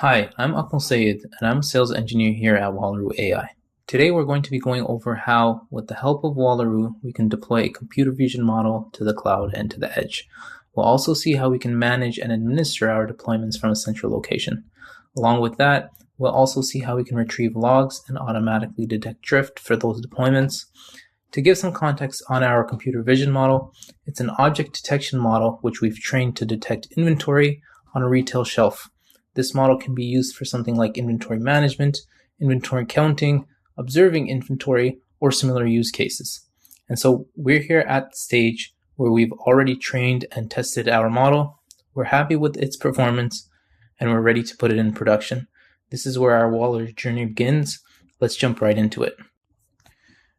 Hi, I'm Akmal Sayed, and I'm a sales engineer here at Wallaroo AI. Today we're going to be going over how, with the help of Wallaroo, we can deploy a computer vision model to the cloud and to the edge. We'll also see how we can manage and administer our deployments from a central location. Along with that, we'll also see how we can retrieve logs and automatically detect drift for those deployments. To give some context on our computer vision model, it's an object detection model which we've trained to detect inventory on a retail shelf. This model can be used for something like inventory management, inventory counting, observing inventory, or similar use cases. And so we're here at the stage where we've already trained and tested our model. We're happy with its performance, and we're ready to put it in production. This is where our Wallaroo journey begins. Let's jump right into it.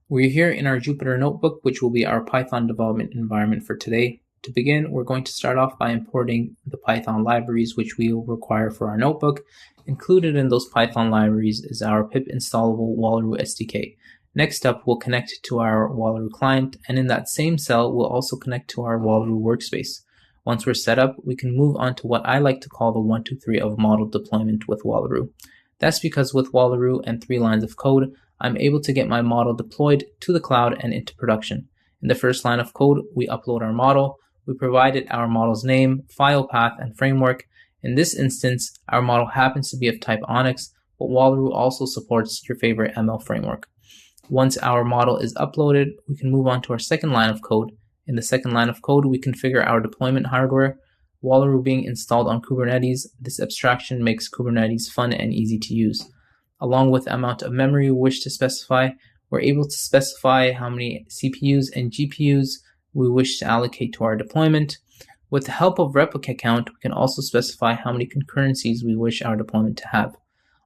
We're here in our Jupyter notebook, which will be our Python development environment for today. To begin, we're going to start off by importing the Python libraries which we will require for our notebook. Included in those Python libraries is our pip installable Wallaroo SDK. Next up, we'll connect to our Wallaroo client, and in that same cell, we'll also connect to our Wallaroo workspace. Once we're set up, we can move on to what I like to call the 1, 2, 3 of model deployment with Wallaroo. That's because with Wallaroo and 3 lines of code, I'm able to get my model deployed to the cloud and into production. In the first line of code, we upload our model. We provided our model's name, file path, and framework. In this instance, our model happens to be of type Onyx, but Wallaroo also supports your favorite ML framework. Once our model is uploaded, we can move on to our second line of code. In the second line of code, we configure our deployment hardware. Wallaroo being installed on Kubernetes, this abstraction makes Kubernetes fun and easy to use. Along with the amount of memory we wish to specify, we're able to specify how many CPUs and GPUs we wish to allocate to our deployment. With the help of replica count, we can also specify how many concurrencies we wish our deployment to have.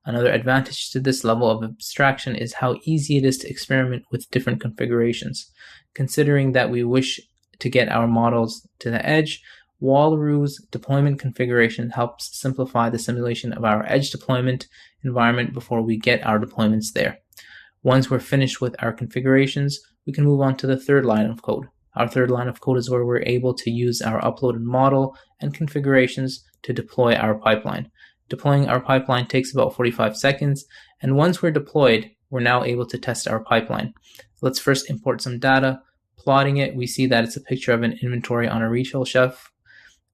Another advantage to this level of abstraction is how easy it is to experiment with different configurations. Considering that we wish to get our models to the edge, Wallaroo's deployment configuration helps simplify the simulation of our edge deployment environment before we get our deployments there. Once we're finished with our configurations, we can move on to the third line of code. Our third line of code is where we're able to use our uploaded model and configurations to deploy our pipeline. Deploying our pipeline takes about 45 seconds, and once we're deployed, we're now able to test our pipeline. Let's first import some data. Plotting it, we see that it's a picture of an inventory on a retail shelf.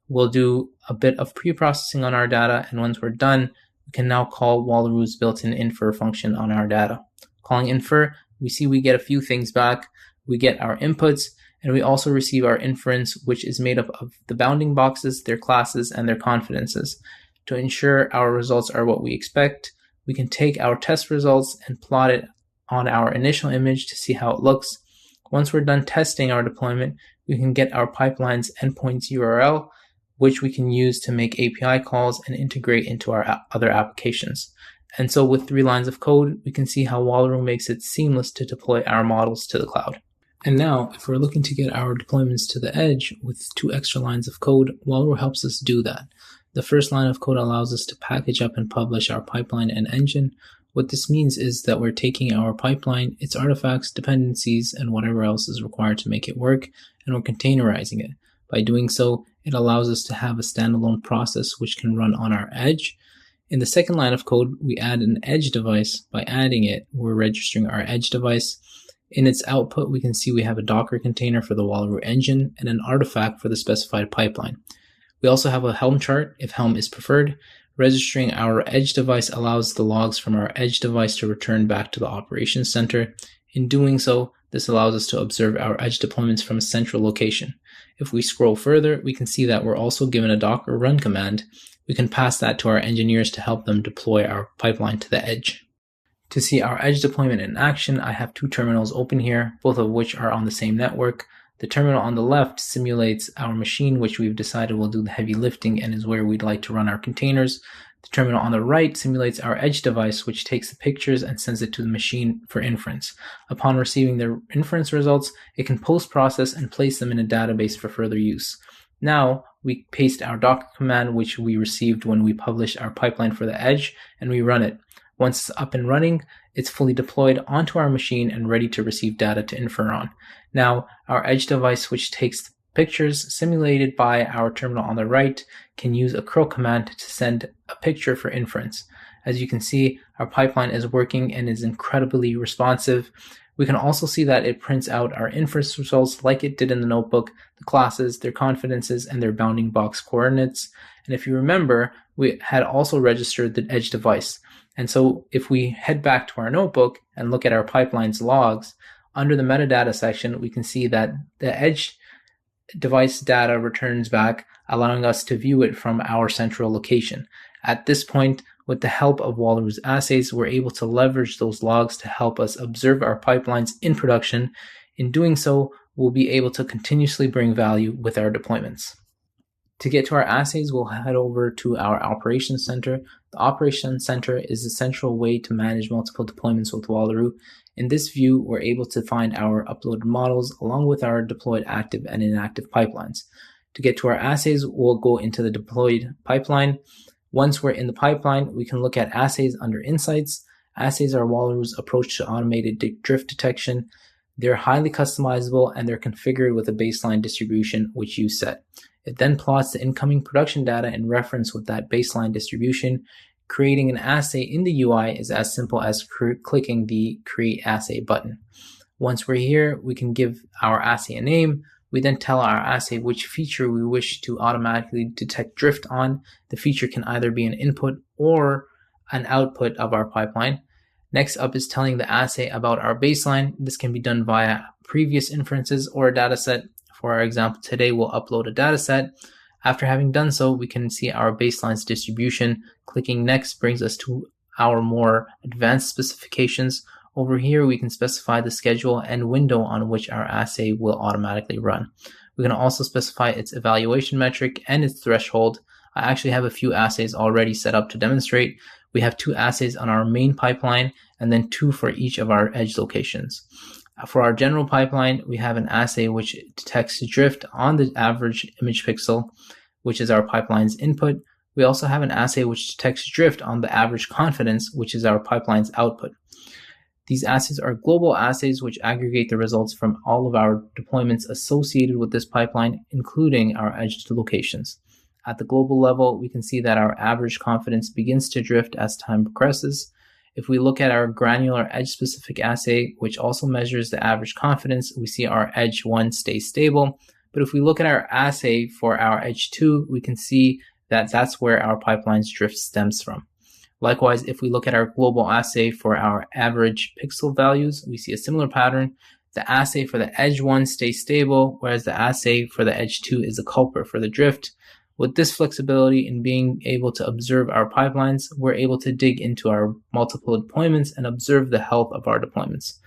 We'll do a bit of pre-processing on our data, and once we're done, we can now call Wallaroo's built-in infer function on our data. Calling infer, we see we get a few things back. We get our inputs, and we also receive our inference, which is made up of the bounding boxes, their classes, and their confidences. To ensure our results are what we expect, we can take our test results and plot it on our initial image to see how it looks. Once we're done testing our deployment, we can get our pipeline's endpoints URL, which we can use to make API calls and integrate into our other applications. And so with 3 lines of code, we can see how Wallaroo makes it seamless to deploy our models to the cloud. And now, if we're looking to get our deployments to the edge with 2 extra lines of code, Wallaroo helps us do that. The first line of code allows us to package up and publish our pipeline and engine. What this means is that we're taking our pipeline, its artifacts, dependencies, and whatever else is required to make it work, and we're containerizing it. By doing so, it allows us to have a standalone process which can run on our edge. In the second line of code, we add an edge device. By adding it, we're registering our edge device. In its output, we can see we have a Docker container for the Wallaroo engine and an artifact for the specified pipeline. We also have a Helm chart if Helm is preferred. Registering our edge device allows the logs from our edge device to return back to the operations center. In doing so, this allows us to observe our edge deployments from a central location. If we scroll further, we can see that we're also given a Docker run command. We can pass that to our engineers to help them deploy our pipeline to the edge. To see our edge deployment in action, I have 2 terminals open here, both of which are on the same network. The terminal on the left simulates our machine, which we've decided will do the heavy lifting and is where we'd like to run our containers. The terminal on the right simulates our edge device, which takes the pictures and sends it to the machine for inference. Upon receiving the inference results, it can post-process and place them in a database for further use. Now, we paste our Docker command, which we received when we published our pipeline for the edge, and we run it. Once it's up and running, it's fully deployed onto our machine and ready to receive data to infer on. Now, our edge device, which takes Pictures simulated by our terminal on the right can use a curl command to send a picture for inference. As you can see, our pipeline is working and is incredibly responsive. We can also see that it prints out our inference results like it did in the notebook, the classes, their confidences, and their bounding box coordinates. And if you remember, we had also registered the edge device. And so if we head back to our notebook and look at our pipeline's logs, under the metadata section, we can see that the edge device data returns back, allowing us to view it from our central location. At this point, with the help of Wallaroo's assays, we're able to leverage those logs to help us observe our pipelines in production. In doing so, we'll be able to continuously bring value with our deployments. To get to our assays, we'll head over to our operations center. The operations center is a central way to manage multiple deployments with Wallaroo. In this view, we're able to find our uploaded models along with our deployed active and inactive pipelines. To get to our assays, we'll go into the deployed pipeline. Once we're in the pipeline, we can look at assays under insights. Assays are Wallaroo's approach to automated drift detection. They're highly customizable and they're configured with a baseline distribution which you set. It then plots the incoming production data in reference with that baseline distribution. Creating an assay in the UI is as simple as clicking the Create Assay button. Once we're here, we can give our assay a name. We then tell our assay which feature we wish to automatically detect drift on. The feature can either be an input or an output of our pipeline. Next up is telling the assay about our baseline. This can be done via previous inferences or a dataset. For our example, today we'll upload a dataset. After having done so, we can see our baseline's distribution. Clicking next brings us to our more advanced specifications. Over here, we can specify the schedule and window on which our assay will automatically run. We can also specify its evaluation metric and its threshold. I actually have a few assays already set up to demonstrate. We have 2 assays on our main pipeline and then 2 for each of our edge locations. For our general pipeline, we have an assay which detects drift on the average image pixel, which is our pipeline's input. We also have an assay which detects drift on the average confidence, which is our pipeline's output. These assays are global assays which aggregate the results from all of our deployments associated with this pipeline, including our edge locations. At the global level, we can see that our average confidence begins to drift as time progresses. If we look at our granular edge-specific assay, which also measures the average confidence, we see our edge 1 stays stable. But if we look at our assay for our edge 2, we can see that that's where our pipeline's drift stems from. Likewise, if we look at our global assay for our average pixel values, we see a similar pattern. The assay for the edge 1 stays stable, whereas the assay for the edge 2 is a culprit for the drift. With this flexibility in being able to observe our pipelines, we're able to dig into our multiple deployments and observe the health of our deployments.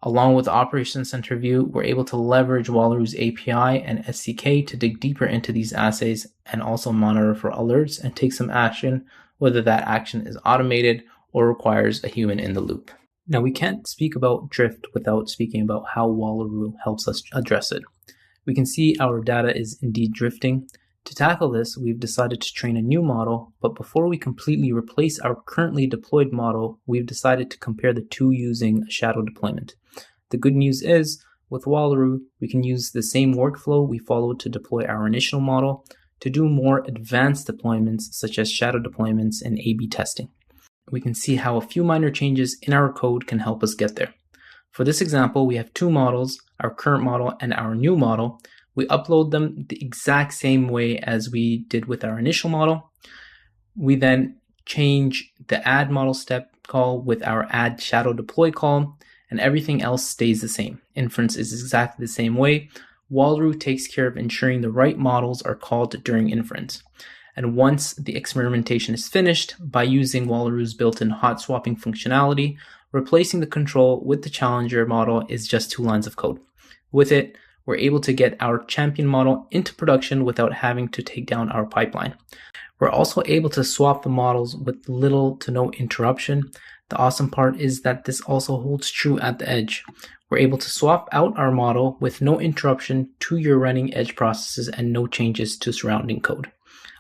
Along with the Operations Center view, we're able to leverage Wallaroo's API and SDK to dig deeper into these assays and also monitor for alerts and take some action, whether that action is automated or requires a human in the loop. Now, we can't speak about drift without speaking about how Wallaroo helps us address it. We can see our data is indeed drifting. To tackle this, we've decided to train a new model, but before we completely replace our currently deployed model, we've decided to compare the two using a shadow deployment. The good news is, with Wallaroo, we can use the same workflow we followed to deploy our initial model to do more advanced deployments such as shadow deployments and A/B testing. We can see how a few minor changes in our code can help us get there. For this example, we have 2 models, our current model and our new model. We upload them the exact same way as we did with our initial model. We then change the add model step call with our add shadow deploy call, and everything else stays the same. Inference is exactly the same way. Wallaroo takes care of ensuring the right models are called during inference. And once the experimentation is finished, by using Wallaroo's built-in hot swapping functionality, replacing the control with the challenger model is just 2 lines of code. With it, we're able to get our champion model into production without having to take down our pipeline. We're also able to swap the models with little to no interruption. The awesome part is that this also holds true at the edge. We're able to swap out our model with no interruption to your running edge processes and no changes to surrounding code.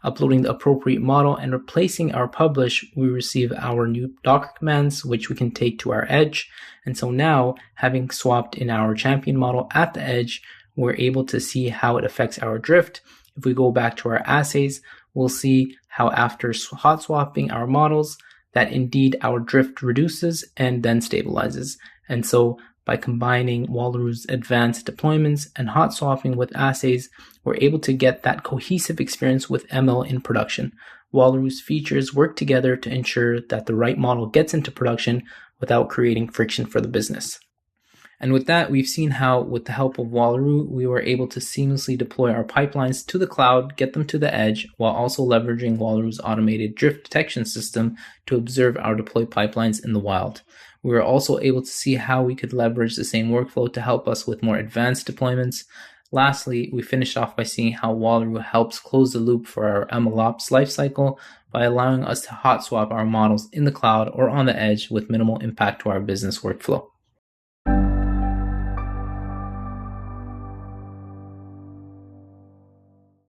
Uploading the appropriate model and replacing our publish, we receive our new Docker commands, which we can take to our edge. And so now, having swapped in our champion model at the edge, we're able to see how it affects our drift. If we go back to our assays, we'll see how after hot swapping our models, that indeed our drift reduces and then stabilizes. And so by combining Wallaroo's advanced deployments and hot swapping with assays, we're able to get that cohesive experience with ML in production. Wallaroo's features work together to ensure that the right model gets into production without creating friction for the business. And with that, we've seen how, with the help of Wallaroo, we were able to seamlessly deploy our pipelines to the cloud, get them to the edge, while also leveraging Wallaroo's automated drift detection system to observe our deployed pipelines in the wild. We were also able to see how we could leverage the same workflow to help us with more advanced deployments. Lastly, we finished off by seeing how Wallaroo helps close the loop for our MLOps lifecycle by allowing us to hot swap our models in the cloud or on the edge with minimal impact to our business workflow.